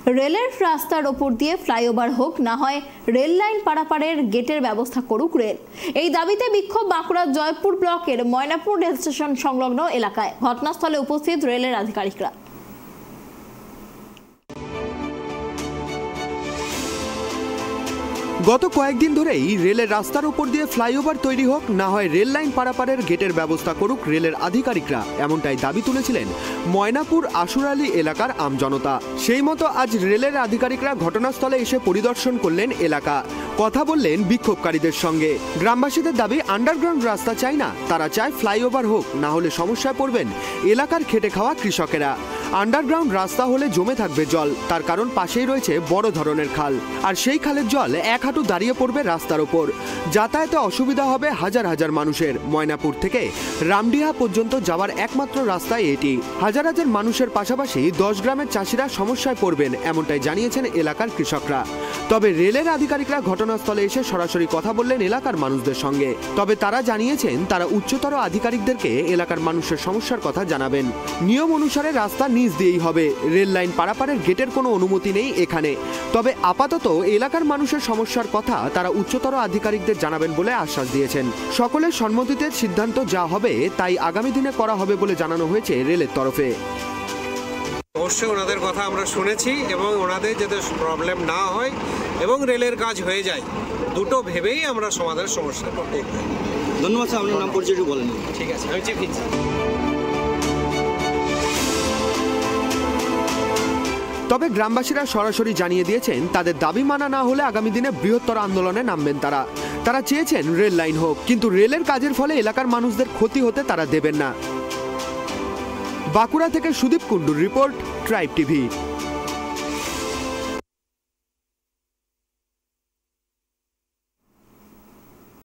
রেলের রাস্তার ওপর দিয়ে ফ্লাইওভার হোক, না হয় রেল লাইন পারাপারের গেটের ব্যবস্থা করুক রেল। এই দাবিতে বিক্ষোভ বাঁকুড়ার জয়পুর ব্লকের ময়নাপুর রেল স্টেশন সংলগ্ন এলাকায়। ঘটনাস্থলে উপস্থিত রেলের আধিকারিকরা। গত কয়েকদিন ধরেই রেলের রাস্তার উপর দিয়ে ফ্লাইওভার তৈরি হোক, না হয় রেল লাইন পারাপারের গেটের ব্যবস্থা করুক রেলের আধিকারিকরা, এমনটাই দাবি তুলেছিলেন ময়নাপুর আশুরালী এলাকার আমজনতা। সেই মতো আজ রেলের আধিকারিকরা ঘটনাস্থলে এসে পরিদর্শন করলেন এলাকা, কথা বললেন বিক্ষোভকারীদের সঙ্গে। গ্রামবাসীদের দাবি আন্ডারগ্রাউন্ড রাস্তা চাই না, তারা চায় ফ্লাইওভার হোক, না হলে সমস্যায় পড়বেন এলাকার খেটে খাওয়া কৃষকেরা। আন্ডারগ্রাউন্ড রাস্তা হলে জমে থাকবে জল, তার কারণ পাশেই রয়েছে বড় ধরনের খাল, আর সেই খালের জল এক হাঁটু দাঁড়িয়ে পড়বে রাস্তার ওপর। যাতায়াতে অসুবিধা হবে হাজার হাজার মানুষের। ময়নাপুর থেকে রামডিহা পর্যন্ত যাওয়ার একমাত্র রাস্তায় এটি। হাজার হাজার মানুষের পাশাপাশি 10 গ্রামের চাষিরা সমস্যায় পড়বেন, এমনটাই জানিয়েছেন এলাকার কৃষকরা। তবে রেলের আধিকারিকরা ঘটনাস্থলে এসে সরাসরি কথা বললেন এলাকার মানুষদের সঙ্গে। তবে তারা জানিয়েছেন তারা উচ্চতর আধিকারিকদেরকে এলাকার মানুষের সমস্যার কথা জানাবেন। নিয়ম অনুসারে রাস্তা নিচ দিয়েই হবে, রেল লাইন পারাপারের গেটের কোনো অনুমতি নেই এখানে। তবে আপাতত এলাকার মানুষের সমস্যার কথা তারা উচ্চতর আধিকারিকদের জানাবেন বলে আশ্বাস দিয়েছেন। সকলের সম্মতিতে সিদ্ধান্ত যা হবে তাই আগামী দিনে করা হবে বলে জানানো হয়েছে রেলের তরফে। অবশ্যই ওনাদের কথা আমরা শুনেছি এবং ওনাদের যাতে প্রবলেম না হয় এবং রেলের কাজ হয়ে যায়, দুটো ভেবেই আমরা সমাধানের সমস্যা করব। ধন্যবাদ স্যার, আপনার নাম পরিচয় বলেন। ঠিক আছে, আমি চিফ ইঞ্জিনিয়ার। তবে গ্রামবাসীরা সরাসরি জানিয়ে দিয়েছেন তাদের দাবি মানা না হলে আগামী দিনে বৃহত্তর আন্দোলনে নামবেন তারা চেয়েছেন রেল লাইন হোক, কিন্তু রেলের কাজের ফলে এলাকার মানুষদের ক্ষতি হতে তারা দেবেন না। বাঁকুড়া থেকে সুদীপ কুণ্ডুর রিপোর্ট, ট্রাইব টিভি।